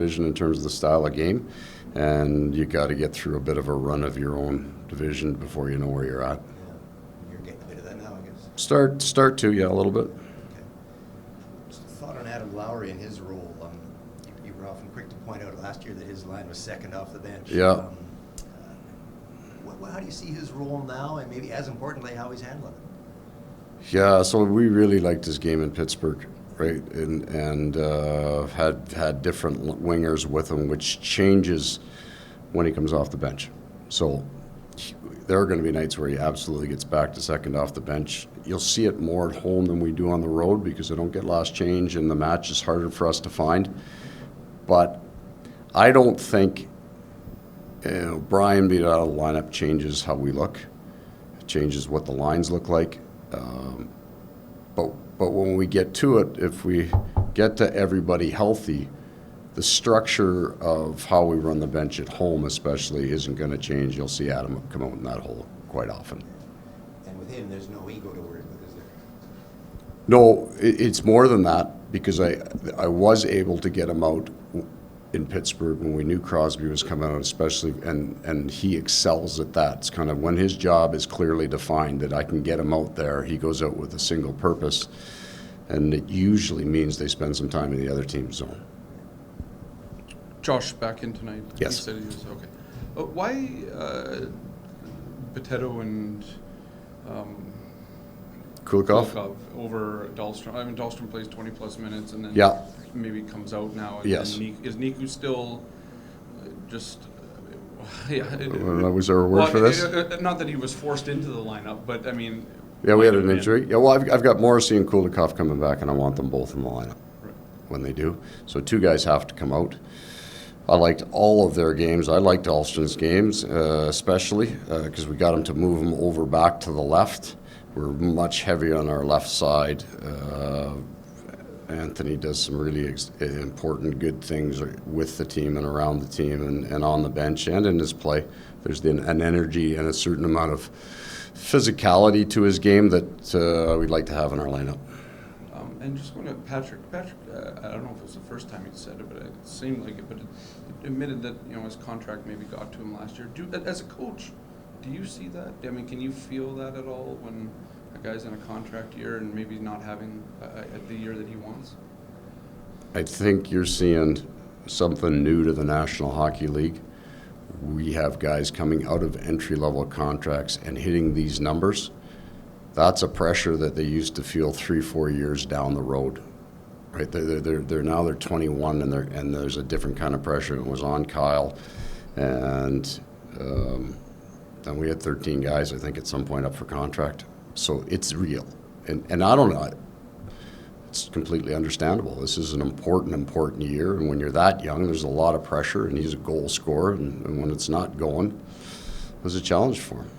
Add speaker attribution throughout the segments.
Speaker 1: division in terms of the style of game, and you got to get through a bit of a run of your own division before you know where you're at.
Speaker 2: Yeah. You're getting a bit of that now, I guess.
Speaker 1: Start to, yeah, a little bit.
Speaker 2: Okay. Just a thought on Adam Lowry and his role. You were often quick to point out last year that his line was second off the bench.
Speaker 1: Yeah.
Speaker 2: How do you see his role now, and maybe as importantly, how he's handling it?
Speaker 1: Yeah, so we really liked his game in Pittsburgh, right? And had different wingers with him, which changes when he comes off the bench. So there are going to be nights where he absolutely gets back to second off the bench. You'll see it more at home than we do on the road because I don't get last change, and the match is harder for us to find. But I don't think Brian being out of the lineup changes how we look. It changes what the lines look like. But when we get to it, if we get to everybody healthy, the structure of how we run the bench at home especially isn't going to change. You'll see Adam come out in that hole quite often.
Speaker 2: And with him, there's no ego to worry about, is there?
Speaker 1: No, it's more than that, because I was able to get him out in Pittsburgh when we knew Crosby was coming out, especially, and he excels at that. It's kind of when his job is clearly defined that I can get him out there, he goes out with a single purpose, and it usually means they spend some time in the other team's zone.
Speaker 3: Josh back in tonight.
Speaker 1: Yes.
Speaker 3: He said he was okay. Why Potato and
Speaker 1: Kulikov?
Speaker 3: over Dahlstrom? I mean, Dahlstrom plays 20-plus minutes and then maybe comes out now.
Speaker 1: Yes.
Speaker 3: And is Niku still just... yeah.
Speaker 1: Was there a word for this?
Speaker 3: Not that he was forced into the lineup, but I mean...
Speaker 1: Yeah, we had an injury. Yeah, well, I've got Maurice and Kulikov coming back, and I want them both in the lineup when they do. So two guys have to come out. I liked all of their games. I liked Alston's games, especially because we got him to move him over back to the left. We're much heavier on our left side. Anthony does some really important, good things with the team and around the team and on the bench and in his play. There's an energy and a certain amount of physicality to his game that we'd like to have in our lineup.
Speaker 3: And just going to Patrick. Patrick, I don't know if it was the first time he said it, but it seemed like it. But it admitted that his contract maybe got to him last year. As a coach, do you see that? I mean, can you feel that at all when a guy's in a contract year and maybe not having the year that he wants?
Speaker 1: I think you're seeing something new to the National Hockey League. We have guys coming out of entry-level contracts and hitting these numbers. That's a pressure that they used to feel 3-4 years down the road, right? They're now 21 and there's a different kind of pressure. It was on Kyle, and we had 13 guys I think at some point up for contract. So it's real, and I don't know. It's completely understandable. This is an important year, and when you're that young, there's a lot of pressure, and he's a goal scorer, and when it's not going, it was a challenge for him.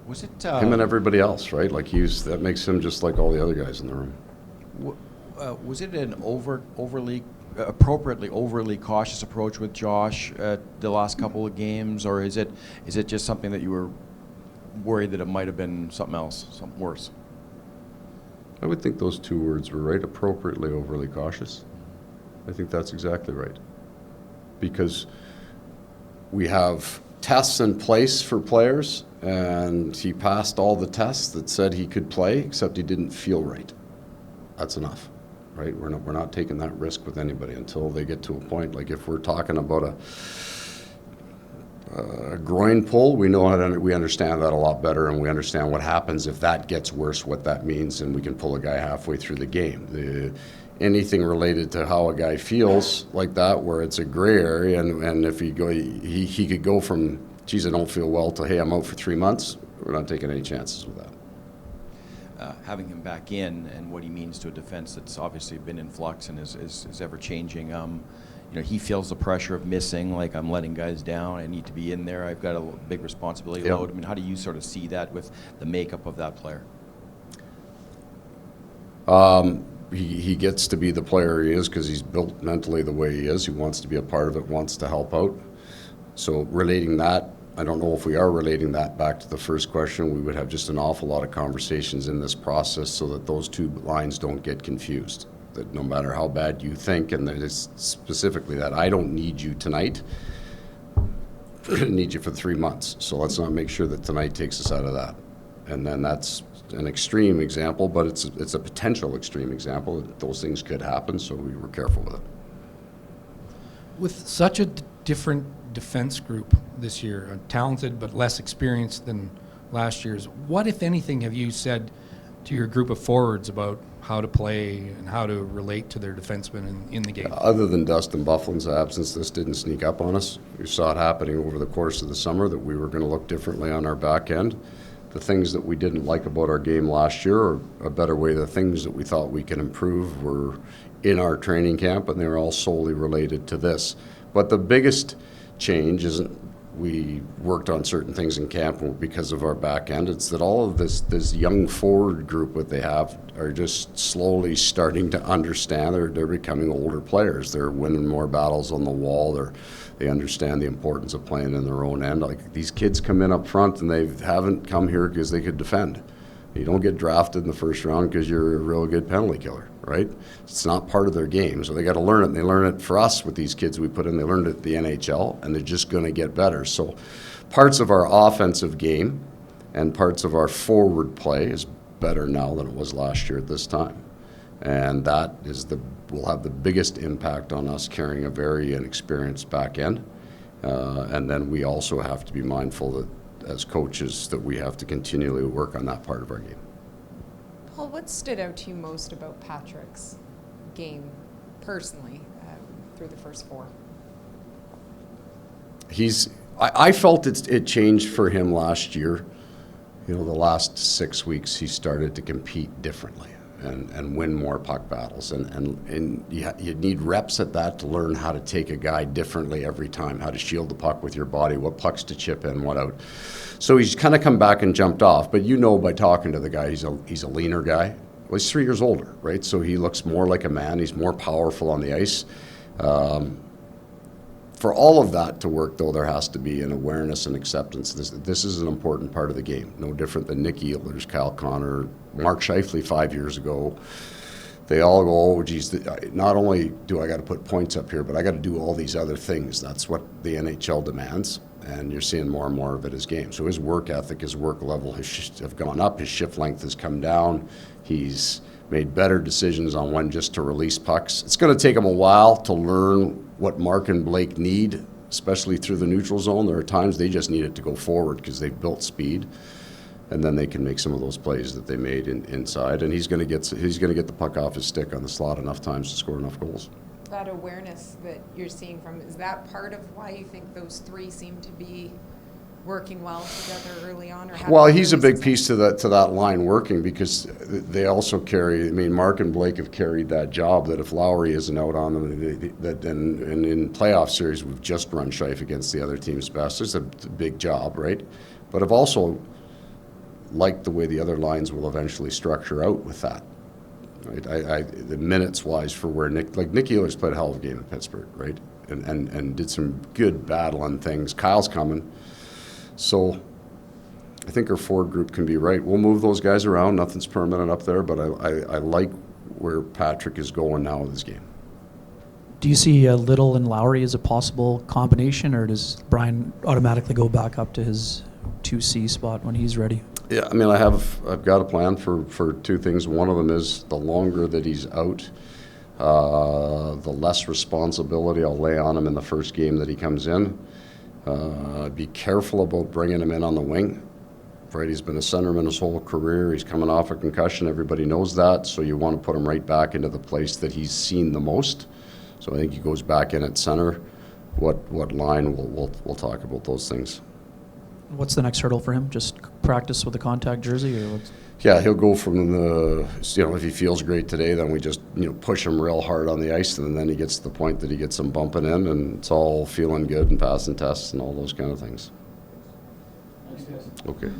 Speaker 4: Was it
Speaker 1: him and everybody else, right? Like that makes him just like all the other guys in the room.
Speaker 4: Was it an appropriately overly cautious approach with Josh the last couple of games, or is it just something that you were worried that it might have been something else, something worse?
Speaker 1: I would think those two words were right. Appropriately overly cautious. I think that's exactly right. Because we have tests in place for players, and he passed all the tests that said he could play, except he didn't feel right. That's enough, right? We're not taking that risk with anybody until they get to a point. Like if we're talking about a groin pull, we understand that a lot better, and we understand what happens if that gets worse, what that means, and we can pull a guy halfway through the game. Anything related to how a guy feels like that, where it's a gray area, and if he could go from, geez, I don't feel well, to, hey, I'm out for 3 months, we're not taking any chances with that.
Speaker 4: Having him back in and what he means to a defense that's obviously been in flux and is ever changing. He feels the pressure of missing, like I'm letting guys down, I need to be in there, I've got a big responsibility load. I mean, how do you sort of see that with the makeup of that player?
Speaker 1: He gets to be the player he is because he's built mentally the way he is. He wants to be a part of it, wants to help out. So relating that, I don't know if we are relating that back to the first question. We would have just an awful lot of conversations in this process so that those two lines don't get confused. that no matter how bad you think, and that it's specifically that I don't need you tonight, I need you for 3 months. So let's not make sure that tonight takes us out of that. And then that's an extreme example, but it's a potential extreme example. Those things could happen, so we were careful with it.
Speaker 5: With such a different defense group this year, talented but less experienced than last year's, what, if anything, have you said to your group of forwards about how to play and how to relate to their defensemen in the game?
Speaker 1: Other than Dustin Bufflin's absence, this didn't sneak up on us. We saw it happening over the course of the summer that we were going to look differently on our back end. The things that we didn't like about our game last year, or a better way, the things that we thought we can improve, were in our training camp, and they were all solely related to this. But the biggest change isn't we worked on certain things in camp because of our back end. It's that all of this young forward group that they have are just slowly starting to understand. They're becoming older players. They're winning more battles on the wall. They understand the importance of playing in their own end. Like, these kids come in up front and they haven't come here because they could defend. You don't get drafted in the first round because you're a real good penalty killer, right? It's not part of their game, so they got to learn it. And they learn it for us with these kids we put in. They learned it at the NHL, and they're just going to get better. So parts of our offensive game and parts of our forward play is better now than it was last year at this time. And that will have the biggest impact on us carrying a very inexperienced back end. And then we also have to be mindful that, as coaches, that we have to continually work on that part of our game.
Speaker 6: Paul, what stood out to you most about Patrick's game personally through the first 4?
Speaker 1: I felt it changed for him last year. You know, the last 6 weeks he started to compete differently and win more puck battles. And you need reps at that to learn how to take a guy differently every time, how to shield the puck with your body, what pucks to chip in, what out. So he's kind of come back and jumped off. But you know by talking to the guy, he's a leaner guy. Well, he's 3 years older, right? So he looks more like a man. He's more powerful on the ice. For all of that to work, though, there has to be an awareness and acceptance. This is an important part of the game. No different than Nick Ehlers, Kyle Connor, Mark Scheifele 5 years ago. They all go, oh, geez, not only do I got to put points up here, but I got to do all these other things. That's what the NHL demands, and you're seeing more and more of it as game. So his work ethic, his work level have gone up. His shift length has come down. He's made better decisions on when just to release pucks. It's going to take him a while to learn what Mark and Blake need, especially through the neutral zone. There are times they just need it to go forward because they've built speed, and then they can make some of those plays that they made inside. And he's going to get the puck off his stick on the slot enough times to score enough goals.
Speaker 6: That awareness that you're seeing from, is that part of why you think those 3 seem to be working well together early on? Or
Speaker 1: well, he's a big piece to that line working, because they also carry, I mean, Mark and Blake have carried that job that if Lowry isn't out on them, and in playoff series we've just run Scheif against the other team's best. It's a big job, right? But I've also liked the way the other lines will eventually structure out with that. Right? The minutes-wise for where Nick Ehlers played a hell of a game in Pittsburgh, right? And did some good battling things. Kyle's coming. So I think our forward group can be right. We'll move those guys around. Nothing's permanent up there, but I like where Patrick is going now with his game.
Speaker 7: Do you see Little and Lowry as a possible combination, or does Brian automatically go back up to his 2C spot when he's ready?
Speaker 1: Yeah, I mean, I've got a plan for 2 things. One of them is the longer that he's out, the less responsibility I'll lay on him in the first game that he comes in. Be careful about bringing him in on the wing. Right, he's been a centerman his whole career. He's coming off a concussion. Everybody knows that. So you want to put him right back into the place that he's seen the most. So I think he goes back in at center. What line? We'll talk about those things.
Speaker 7: What's the next hurdle for him? Just practice with the contact jersey, or what's?
Speaker 1: Yeah, he'll go from the, if he feels great today, then we just, push him real hard on the ice, and then he gets to the point that he gets some bumping in, and it's all feeling good and passing tests and all those kind of things.
Speaker 7: Thanks, guys.
Speaker 1: Okay.